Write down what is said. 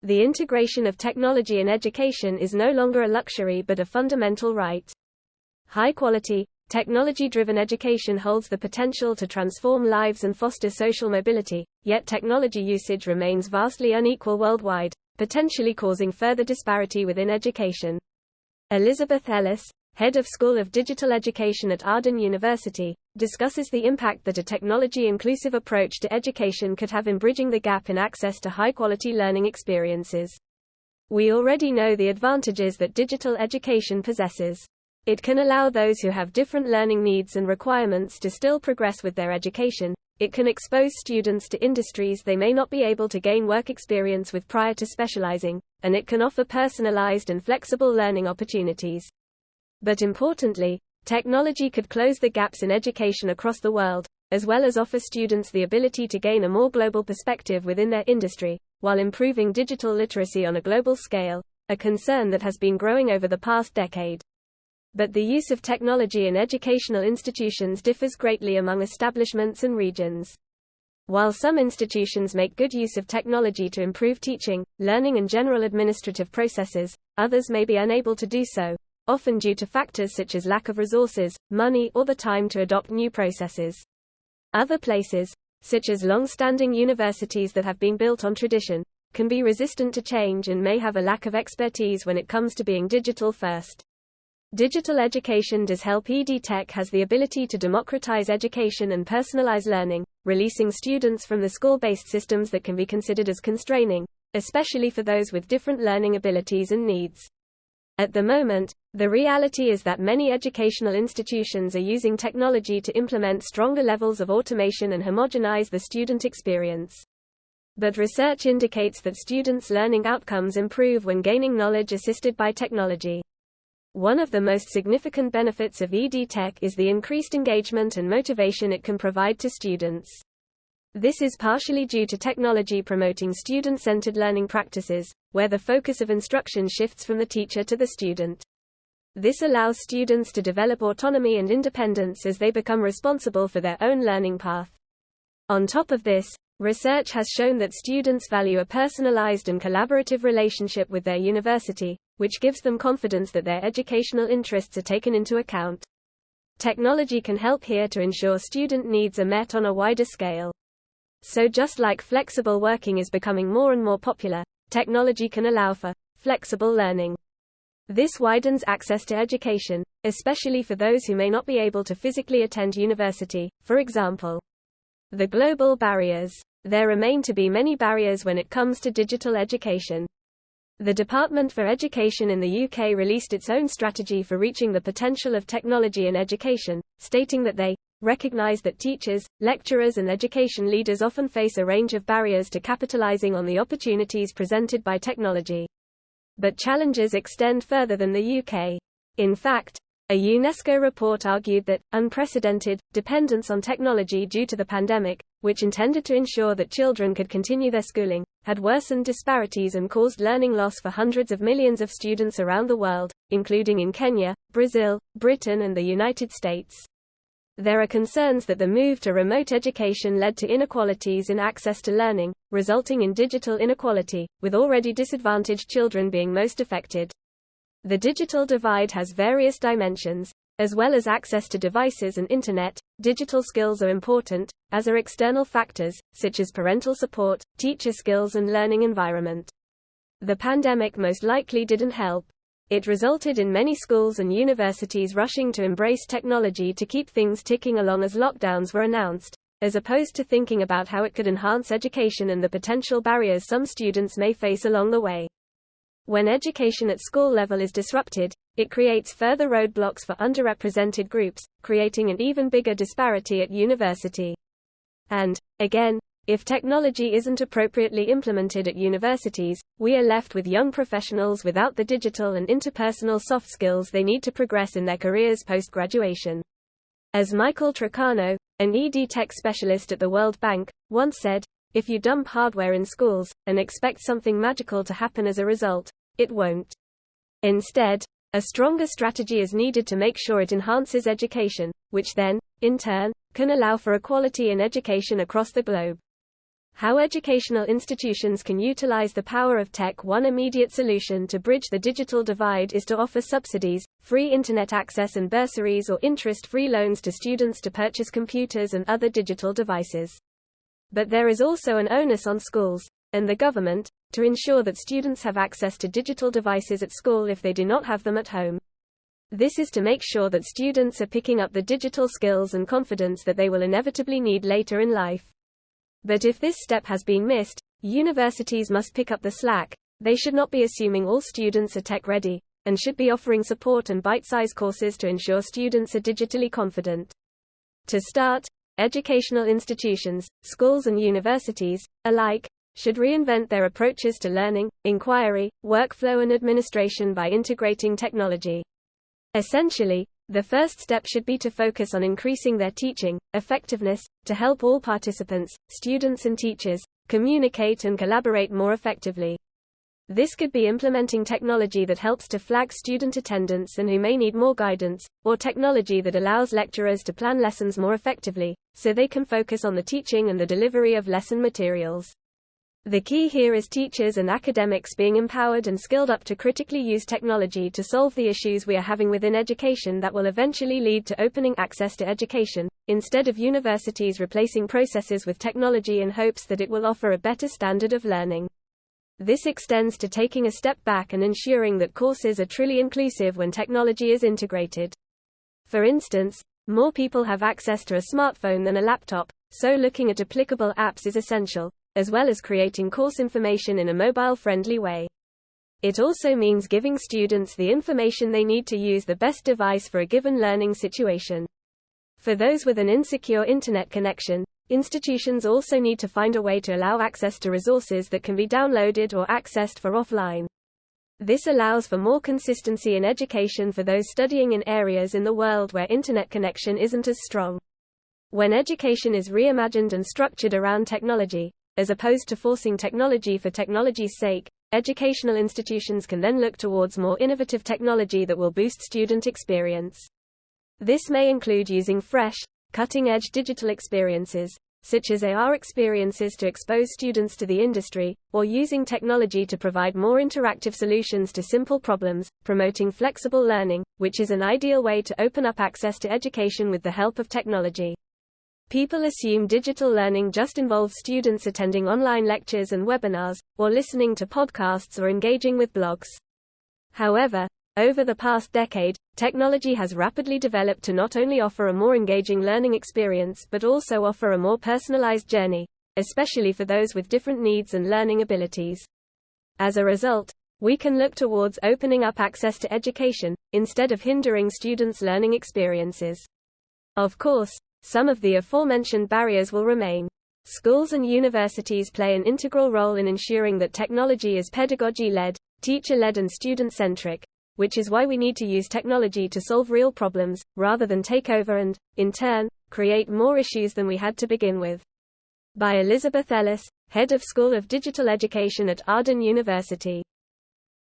The integration of technology in education is no longer a luxury but a fundamental right. High-quality, technology-driven education holds the potential to transform lives and foster social mobility, yet technology usage remains vastly unequal worldwide, potentially causing further disparity within education. Elizabeth Ellis, head of School of Digital Education at Arden University, discusses the impact that a technology-inclusive approach to education could have in bridging the gap in access to high-quality learning experiences. We already know the advantages that digital education possesses. It can allow those who have different learning needs and requirements to still progress with their education. It can expose students to industries they may not be able to gain work experience with prior to specialising, and it can offer personalised and flexible learning opportunities. But importantly, technology could close the gaps in education across the world, as well as offer students the ability to gain a more global perspective within their industry, while improving digital literacy on a global scale, a concern that has been growing over the past decade. But the use of technology in educational institutions differs greatly among establishments and regions. While some institutions make good use of technology to improve teaching, learning and general administrative processes, others may be unable to do so, often due to factors such as lack of resources, money, or the time to adopt new processes. Other places, such as long-standing universities that have been built on tradition, can be resistant to change and may have a lack of expertise when it comes to being digital first. Digital education.Elizabeth has the ability to democratise education and personalise learning, releasing students from the school-based systems that can be considered as constraining, especially for those with different learning abilities and needs. At the moment, the reality is that many educational institutions are using technology to implement stronger levels of automation and homogenise the student experience. But research indicates that students' learning outcomes improve when gaining knowledge assisted by technology. One of the most significant benefits of EdTech is the increased engagement and motivation it can provide to students. This is partially due to technology promoting student-centered learning practices, where the focus of instruction shifts from the teacher to the student. This allows students to develop autonomy and independence as they become responsible for their own learning path. On top of this, research has shown that students value a personalised and collaborative relationship with their university, which gives them confidence that their educational interests are taken into account. Technology can help here to ensure student needs are met on a wider scale. So just like flexible working is becoming more and more popular, technology can allow for flexible learning. This widens access to education, especially for those who may not be able to physically attend university, for example. The global barriers. There remain to be many barriers when it comes to digital education. The Department for Education in the UK released its own strategy for reaching the potential of technology in education, stating that they recognise that teachers, lecturers and education leaders often face a range of barriers to capitalising on the opportunities presented by technology. But challenges extend further than the UK. In fact, a UNESCO report argued that unprecedented dependence on technology due to the pandemic, which intended to ensure that children could continue their schooling, had worsened disparities and caused learning loss for hundreds of millions of students around the world, including in Kenya, Brazil, Britain and the United States. There are concerns that the move to remote education led to inequalities in access to learning, resulting in digital inequality, with already disadvantaged children being most affected. The digital divide has various dimensions. As well as access to devices and internet, digital skills are important, as are external factors, such as parental support, teacher skills and learning environment. The pandemic most likely didn't help. It resulted in many schools and universities rushing to embrace technology to keep things ticking along as lockdowns were announced, as opposed to thinking about how it could enhance education and the potential barriers some students may face along the way. When education at school level is disrupted, it creates further roadblocks for underrepresented groups, creating an even bigger disparity at university. And, again, if technology isn't appropriately implemented at universities, we are left with young professionals without the digital and interpersonal soft skills they need to progress in their careers post-graduation. As Michael Trocano, an EdTech specialist at the World Bank, once said, "If you dump hardware in schools, and expect something magical to happen as a result, it won't." Instead, a stronger strategy is needed to make sure it enhances education, which then, in turn, can allow for equality in education across the globe. How educational institutions can utilize the power of tech. One immediate solution to bridge the digital divide is to offer subsidies, free internet access and bursaries or interest-free loans to students to purchase computers and other digital devices. But there is also an onus on schools, and the government, to ensure that students have access to digital devices at school if they do not have them at home. This is to make sure that students are picking up the digital skills and confidence that they will inevitably need later in life. But if this step has been missed, universities must pick up the slack. They should not be assuming all students are tech-ready, and should be offering support and bite-sized courses to ensure students are digitally confident. To start, educational institutions, schools and universities, alike, should reinvent their approaches to learning, inquiry, workflow and administration by integrating technology. Essentially, the first step should be to focus on increasing their teaching effectiveness, to help all participants, students and teachers, communicate and collaborate more effectively. This could be implementing technology that helps to flag student attendance and who may need more guidance, or technology that allows lecturers to plan lessons more effectively, so they can focus on the teaching and the delivery of lesson materials. The key here is teachers and academics being empowered and skilled up to critically use technology to solve the issues we are having within education that will eventually lead to opening access to education, instead of universities replacing processes with technology in hopes that it will offer a better standard of learning. This extends to taking a step back and ensuring that courses are truly inclusive when technology is integrated. For instance, more people have access to a smartphone than a laptop, so looking at applicable apps is essential, as well as creating course information in a mobile-friendly way. It also means giving students the information they need to use the best device for a given learning situation. For those with an insecure internet connection, institutions also need to find a way to allow access to resources that can be downloaded or accessed for offline. This allows for more consistency in education for those studying in areas in the world where internet connection isn't as strong. When education is reimagined and structured around technology, as opposed to forcing technology for technology's sake, educational institutions can then look towards more innovative technology that will boost student experience. This may include using fresh, cutting-edge digital experiences, such as AR experiences to expose students to the industry, or using technology to provide more interactive solutions to simple problems, promoting flexible learning, which is an ideal way to open up access to education with the help of technology. People assume digital learning just involves students attending online lectures and webinars, or listening to podcasts or engaging with blogs. However, over the past decade, technology has rapidly developed to not only offer a more engaging learning experience but also offer a more personalised journey, especially for those with different needs and learning abilities. As a result, we can look towards opening up access to education, instead of hindering students' learning experiences. Of course, some of the aforementioned barriers will remain. Schools and universities play an integral role in ensuring that technology is pedagogy-led, teacher-led and student-centric, which is why we need to use technology to solve real problems, rather than take over and, in turn, create more issues than we had to begin with. By Elizabeth Ellis, Head of School of Digital Education at Arden University.